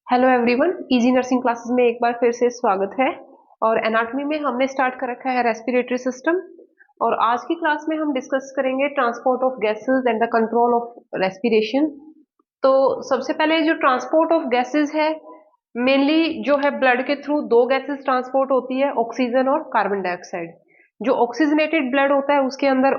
Hello everyone, easy nursing classes में एक बार फिर से स्वागत है। और एनाटॉमी में हमने स्टार्ट कर रखा है रेस्पिरेटरी सिस्टम। और आज की क्लास में हम डिस्कस करेंगे transport of gases and the control of respiration. तो सबसे पहले जो ट्रांसपोर्ट ऑफ गैसेस है, मेनली जो है ब्लड के थ्रू दो गैसेस ट्रांसपोर्ट होती है, ऑक्सीजन और कार्बन डाइऑक्साइड। जो ऑक्सीजनेटेड ब्लड होता है उसके अंदर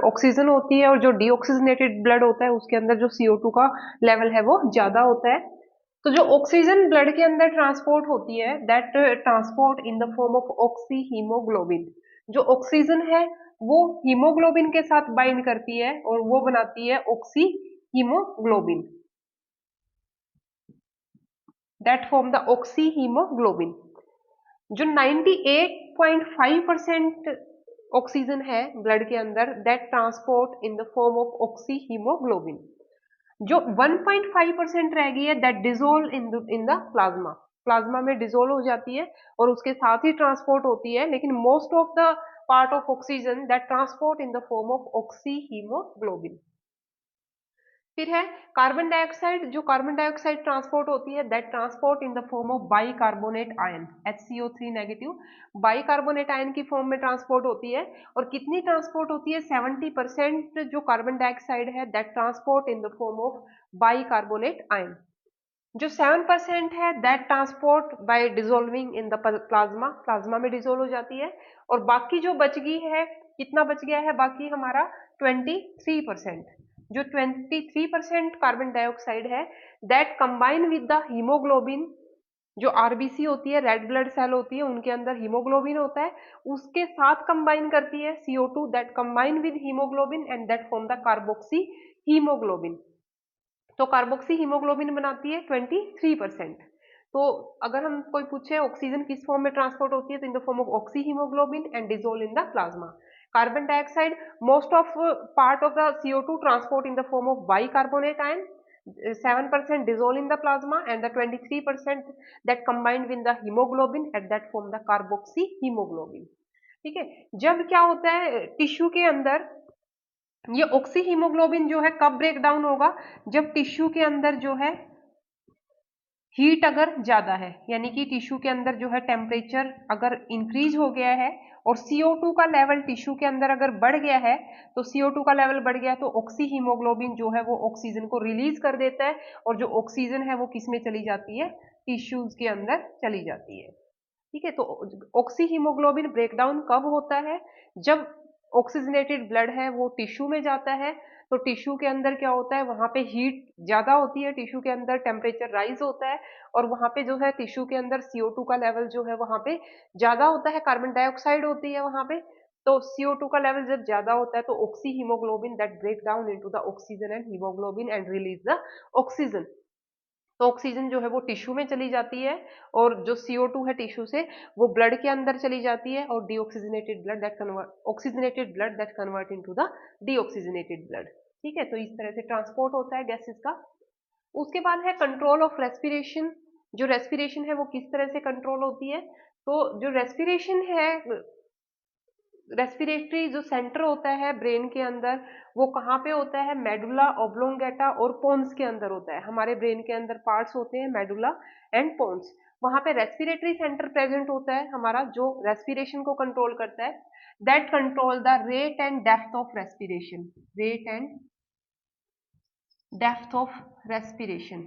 ऑक्सीजन होती है, और जो डीऑक्सीजनेटेड ब्लड होता है उसके अंदर जो CO2 का लेवल है वो ज्यादा होता है। तो जो ऑक्सीजन ब्लड के अंदर ट्रांसपोर्ट होती है, that transport in the form of oxy haemoglobin. जो ऑक्सीजन है वो हीमोग्लोबिन के साथ बाइंड करती है और वो बनाती है oxy haemoglobin, that form the oxy haemoglobin. जो 98.5% ऑक्सीजन है ब्लड के अंदर, that transport in the form of oxy haemoglobin. जो 1.5% रह गई है, that dissolve in the plasma. Plasma में डिजोल्व हो जाती है और उसके साथ ही ट्रांसपोर्ट होती है, लेकिन most of the part of oxygen that transport in the form of oxy haemoglobin. फिर है कार्बन डाइऑक्साइड। जो कार्बन डाइऑक्साइड ट्रांसपोर्ट होती है, that transport in the form of bicarbonate ion, HCO3 negative. Bicarbonate ion की form में transport होती है। और कितनी ट्रांसपोर्ट होती है? 70% जो कार्बन डाइऑक्साइड है, that transport in the form of bicarbonate ion. जो 7% है, that transport bye dissolving in the plasma, plasma में डिजोल्व हो जाती है। और बाकी जो बच गई है, कितना बच गया है बाकी हमारा? 23%। जो 23% कार्बन डाइऑक्साइड है, that combine with the haemoglobin. जो आरबीसी होती है, रेड ब्लड सेल होती है, उनके अंदर हीमोग्लोबिन होता है, उसके साथ कंबाइन करती है CO2, that combine with haemoglobin and that form the carboxy haemoglobin. तो कार्बोक्सी हीमोग्लोबिन बनाती है 23%। तो अगर हम कोई पूछे ऑक्सीजन किस फॉर्म में ट्रांसपोर्ट होती है, तो in the form of oxy haemoglobin and dissolve in the plasma. Carbon dioxide, most of part of the CO2 transport in the form of bicarbonate ion, 7% dissolve in the plasma and the 23% that combined with the hemoglobin at that form the carboxy hemoglobin। ठीक है। जब क्या होता है tissue के अंदर, ये oxy haemoglobin जो है कब ब्रेक डाउन होगा? जब टिश्यू के अंदर जो है हीट अगर ज्यादा है, यानी कि टिश्यू के अंदर जो है टेम्परेचर अगर इंक्रीज हो गया है और CO2 का लेवल टिश्यू के अंदर अगर बढ़ गया है, तो CO2 का लेवल बढ़ गया तो ऑक्सी हीमोग्लोबिन जो है वो ऑक्सीजन को रिलीज कर देता है, और जो ऑक्सीजन है वो किस में चली जाती है? टिश्यूज के अंदर चली जाती है। ठीक है। तो ऑक्सी हीमोग्लोबिन ब्रेकडाउन कब होता है? जब ऑक्सीजनेटेड ब्लड है वो टिश्यू में जाता है, तो टिश्यू के अंदर क्या होता है, वहां पे हीट ज्यादा होती है, टिश्यू के अंदर टेम्परेचर राइज होता है, और वहां पे जो है टिश्यू के अंदर CO2 का लेवल जो है वहां पे ज्यादा होता है, कार्बन डाइऑक्साइड होती है वहां पे। तो CO2 का लेवल जब ज्यादा होता है तो oxyhaemoglobin that break down into the oxygen and haemoglobin and release the oxygen. तो ऑक्सीजन जो है वो टिश्यू में चली जाती है, और जो CO2 है टिश्यू से वो ब्लड के अंदर चली जाती है, और deoxygenated blood that convert oxygenated blood that convert into the deoxygenated blood. ठीक है। तो इस तरह से ट्रांसपोर्ट होता है गैसेस का। उसके बाद है कंट्रोल ऑफ रेस्पिरेशन। जो रेस्पिरेशन है वो किस तरह से कंट्रोल होती है? तो जो रेस्पिरेशन है, रेस्पिरेटरी जो सेंटर होता है ब्रेन के अंदर, वो कहाँ पे होता है? मेडुला ऑब्लोंगेटा और पोन्स के अंदर होता है। हमारे ब्रेन के अंदर पार्ट्स होते हैं मेडुला एंड पोन्स, वहां पे रेस्पिरेटरी सेंटर प्रेजेंट होता है हमारा, जो रेस्पिरेशन को कंट्रोल करता है। That control the rate and depth of respiration, rate and depth of respiration.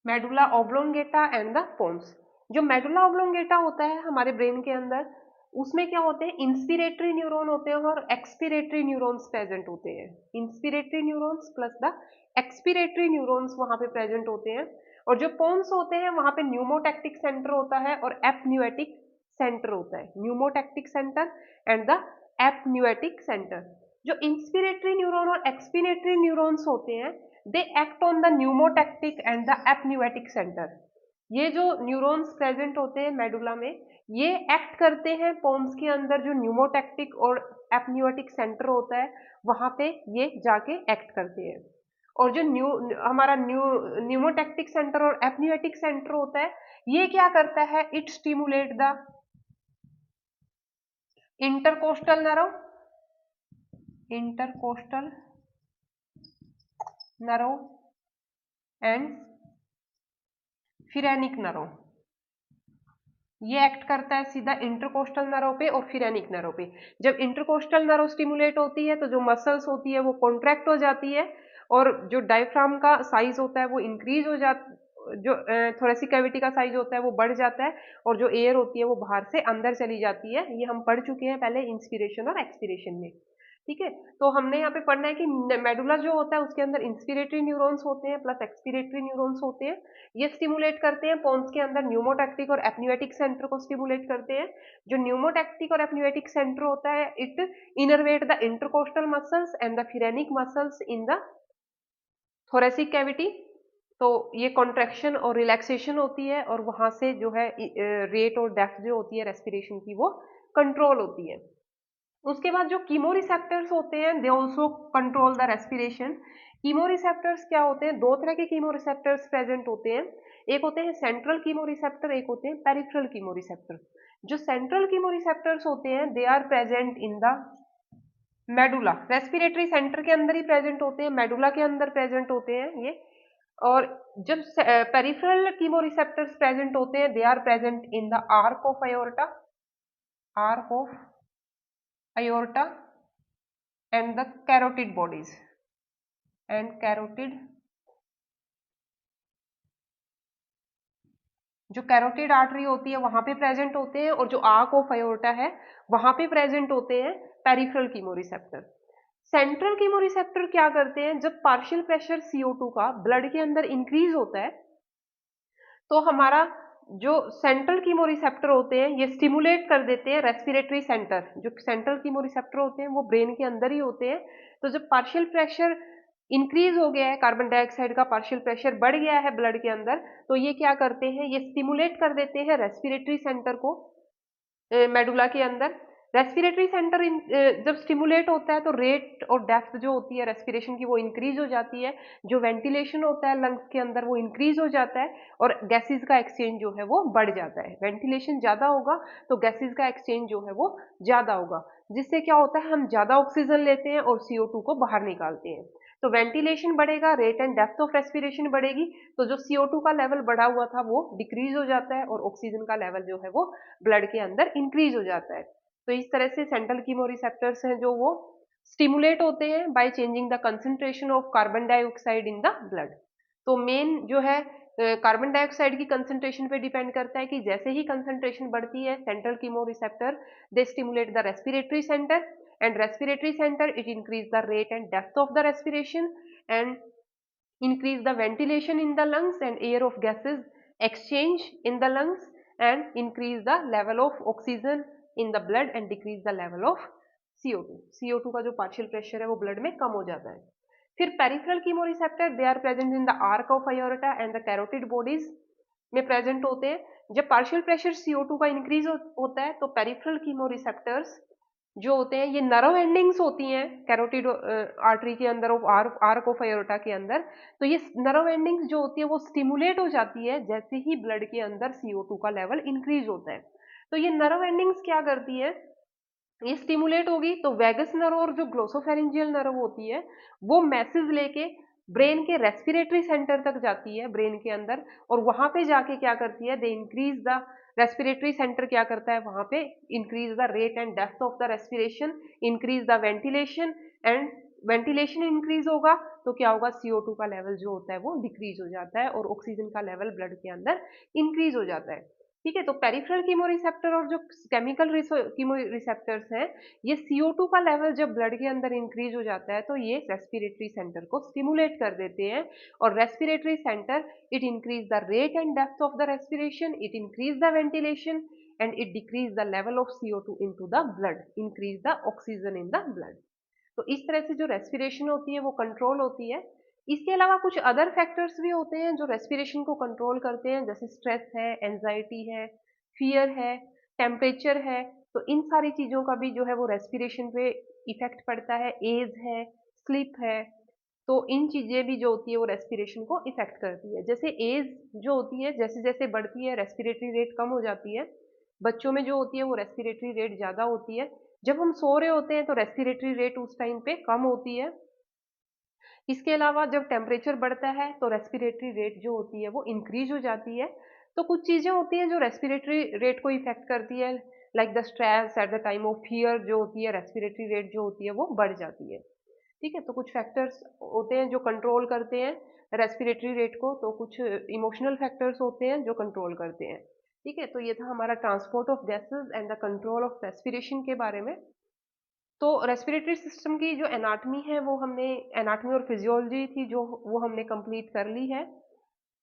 Medulla oblongata and the pons. जो मेडुला ऑब्लोंगेटा होता है हमारे ब्रेन के अंदर, उसमें क्या होते हैं? इंस्पिरेटरी न्यूरॉन होते हैं और एक्सपिरेटरी न्यूरॉन्स प्रेजेंट होते हैं। Inspiratory neurons plus the expiratory neurons वहां पे प्रेजेंट होते हैं। और जो पोन्स होते हैं वहां पे न्यूमोटैक्टिक सेंटर होता है और एपन्यूएटिक सेंटर होता है। Pneumotaxic centre and the apneustic centre. जो इंस्पिरेटरी न्यूरॉन और एक्सपिरेटरी न्यूरॉन्स होते हैं, they act on the pneumotaxic and the apneustic centre. ये जो न्यूरॉन्स प्रेजेंट होते हैं मेडुला में, ये एक्ट करते हैं पोन्स के अंदर, जो न्यूमोटैक्टिक और एपन्यूएटिक सेंटर होता है वहां पे ये जाके एक्ट करते हैं। और जो हमारा न्यूमोटैक्टिक सेंटर और एपन्यूएटिक सेंटर होता है, ये क्या करता है? It stimulate the intercostal nerve, intercostal नरो एंड फिरेनिक नरो। ये एक्ट करता है सीधा इंटरकोस्टल नर्व पे और फिरेनिक नर्व पे। जब इंटरकोस्टल नर्व स्टिमुलेट होती है तो जो मसल्स होती है वो कॉन्ट्रैक्ट हो जाती है और जो डायफ्राम का साइज होता है वो इंक्रीज हो जाता, जो थोरेसिक कैविटी का साइज होता है वो बढ़ जाता है और जो एयर होती है वो बाहर से अंदर चली जाती है। ये हम पढ़ चुके हैं पहले इंस्पिरेशन और एक्सपिरेशन में। ठीक है, तो हमने यहाँ पे पढ़ना है कि मेडुला जो होता है उसके अंदर इंस्पिरेटरी न्यूरॉन्स होते हैं प्लस एक्सपिरेटरी न्यूरॉन्स होते हैं। ये स्टिमुलेट करते हैं पोन्स के अंदर न्यूमोटैक्टिक और एप्न्यूएटिक सेंटर को स्टिमुलेट करते हैं। जो न्यूमोटैक्टिक और एप्न्यूएटिक सेंटर होता है it innervate the intercostal muscles and the phrenic muscles in the thoracic cavity. तो ये कॉन्ट्रैक्शन और रिलैक्सेशन होती है और वहां से जो है रेट और डेप्थ जो होती है रेस्पिरेशन की वो कंट्रोल होती है। उसके बाद जो कीमोरिसेप्टर्स होते हैं they also control the respiration. Chemoreceptors क्या होते हैं? दो तरह के कीमोरिसेप्टर्स प्रेजेंट होते हैं। एक होते हैं सेंट्रल कीमोरिसेप्टर, एक होते हैं पेरिफेरल कीमोरिसेप्टर। जो सेंट्रल कीमोरिसेप्टर्स होते हैं they are present in the medulla, respiratory centre के अंदर ही प्रेजेंट होते हैं, मेडुला के अंदर प्रेजेंट होते हैं ये। और जब पेरिफेरल कीमोरिसेप्टर्स प्रेजेंट होते हैं they are present in the arch of aorta, arch of aorta and the carotid bodies and carotid, जो कैरोटिड आर्टरी होती है वहां पे प्रेजेंट होते हैं और जो आर्क ऑफ अयोर्टा है वहां पे प्रेजेंट होते हैं पेरिफेरल कीमोरिसेप्टर। सेंट्रल कीमोरिसेप्टर क्या करते हैं? जब पार्शियल प्रेशर CO2 का ब्लड के अंदर इंक्रीज होता है तो हमारा जो सेंट्रल कीमोरिसेप्टर होते हैं ये स्टिमुलेट कर देते हैं रेस्पिरेटरी सेंटर। जो सेंट्रल कीमोरिसेप्टर होते हैं वो ब्रेन के अंदर ही होते हैं। तो जब पार्शियल प्रेशर इंक्रीज हो गया है, कार्बन डाइऑक्साइड का पार्शियल प्रेशर बढ़ गया है ब्लड के अंदर, तो ये क्या करते हैं? ये स्टिमुलेट कर देते हैं रेस्पिरेटरी सेंटर को मेडुला के अंदर। रेस्पिरेटरी सेंटर जब स्टिमुलेट होता है तो रेट और डेप्थ जो होती है रेस्पिरेशन की वो इंक्रीज हो जाती है। जो वेंटिलेशन होता है लंग्स के अंदर वो इंक्रीज हो जाता है और गैसेस का एक्सचेंज जो है वो बढ़ जाता है। वेंटिलेशन ज्यादा होगा तो गैसेस का एक्सचेंज जो है वो ज्यादा होगा, जिससे क्या होता है हम ज्यादा ऑक्सीजन लेते हैं और CO2 को बाहर निकालते हैं। तो वेंटिलेशन बढ़ेगा, rate and depth of respiration बढ़ेगी, तो जो CO2 का लेवल बढ़ा हुआ था वो डिक्रीज हो जाता है और ऑक्सीजन का लेवल जो है वो ब्लड के अंदर इंक्रीज हो जाता है। तो इस तरह से सेंट्रल कीमोरिसेप्टर्स हैं जो वो स्टिमुलेट होते हैं by changing the concentration of carbon dioxide in the blood. तो मेन जो है कार्बन डाइऑक्साइड की कंसंट्रेशन पे डिपेंड करता है कि जैसे ही कंसंट्रेशन बढ़ती है central chemoreceptor they stimulate the respiratory centre and respiratory center it increase the rate and depth of the respiration and increase the ventilation in the lungs and air of gases exchange in the lungs and increase the level of oxygen in the blood and decrease the level of CO2। CO2 का जो partial pressure है वो blood में कम हो जाता है। फिर peripheral chemoreceptor they are present in the arch of aorta and the carotid bodies में प्रेजेंट होते हैं। जब पार्शियल प्रेशर CO2 का इंक्रीज होता है तो पेरिफेरल कीमोरिसेप्टर्स जो होते हैं ये नर्व एंडिंग्स होती हैं कैरोटिड आर्टरी के अंदर और आर्क ऑफ अयोर्टा के अंदर। तो ये नर्व एंडिंग्स जो होती है वो स्टिमुलेट हो जाती है जैसे ही ब्लड के अंदर CO2 का लेवल इंक्रीज होता है। तो ये नर्व एंडिंग्स क्या करती है? ये स्टिमुलेट होगी तो वेगस नर्व और जो ग्लोसोफेरिंजियल नर्व होती है वो मैसेज लेके ब्रेन के रेस्पिरेटरी सेंटर तक जाती है ब्रेन के अंदर और वहां पे जाके क्या करती है? They increase the respiratory centre क्या करता है वहां पे? Increase the rate and depth of the respiration, increase the ventilation and ventilation increase होगा तो क्या होगा? CO2 का लेवल जो होता है वो डिक्रीज हो जाता है और ऑक्सीजन का लेवल ब्लड के अंदर इंक्रीज हो जाता है। ठीक है, तो पेरिफेरल कीमोरिसेप्टर और जो केमिकल कीमोरिसेप्टर्स हैं ये CO2 का लेवल जब ब्लड के अंदर इंक्रीज हो जाता है तो ये रेस्पिरेटरी सेंटर को स्टिमुलेट कर देते हैं और respiratory centre it increase the rate and depth of the respiration, it increase the ventilation and it decrease the level of CO2 into the blood, increase the oxygen in the blood. तो इस तरह से जो respiration होती है वो control होती है। इसके अलावा कुछ अदर फैक्टर्स भी होते हैं जो रेस्पिरेशन को कंट्रोल करते हैं, जैसे स्ट्रेस है, एंजाइटी है, फियर है, टेम्परेचर है। तो इन सारी चीजों का भी जो है वो रेस्पिरेशन पे इफेक्ट पड़ता है। एज है, स्लीप है, तो इन चीजें भी जो होती है वो रेस्पिरेशन को इफेक्ट करती है। जैसे एज जो होती है जैसे जैसे बढ़ती है रेस्पिरेटरी रेट कम हो जाती है। बच्चों में जो होती है वो रेस्पिरेटरी रेट ज्यादा होती है। जब हम सो रहे होते हैं तो रेस्पिरेटरी रेट उस टाइम पे कम होती है। इसके अलावा जब टेम्परेचर बढ़ता है तो रेस्पिरेटरी रेट जो होती है वो इंक्रीज हो जाती है। तो कुछ चीजें होती हैं जो रेस्पिरेटरी रेट को इफेक्ट करती है, like the stress at the time of fear जो होती है, रेस्पिरेटरी रेट जो होती है वो बढ़ जाती है। ठीक है, तो कुछ फैक्टर्स होते हैं जो कंट्रोल करते हैं रेस्पिरेटरी रेट को, तो कुछ इमोशनल फैक्टर्स होते हैं जो कंट्रोल करते हैं। ठीक है, तो ये था हमारा transport of gases and the control of respiration के बारे में। तो रेस्पिरेटरी सिस्टम की जो एनाटमी है वो हमने, एनाटमी और फिजियोलॉजी थी जो, वो हमने कंप्लीट कर ली है।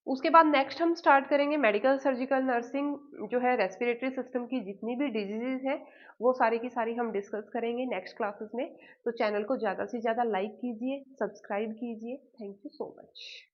उसके बाद नेक्स्ट हम स्टार्ट करेंगे मेडिकल सर्जिकल नर्सिंग, जो है रेस्पिरेटरी सिस्टम की जितनी भी डिजीजेज हैं वो सारी की सारी हम डिस्कस करेंगे नेक्स्ट क्लासेस में। तो चैनल को ज़्यादा से ज़्यादा लाइक कीजिए, सब्सक्राइब कीजिए। Thank you so much.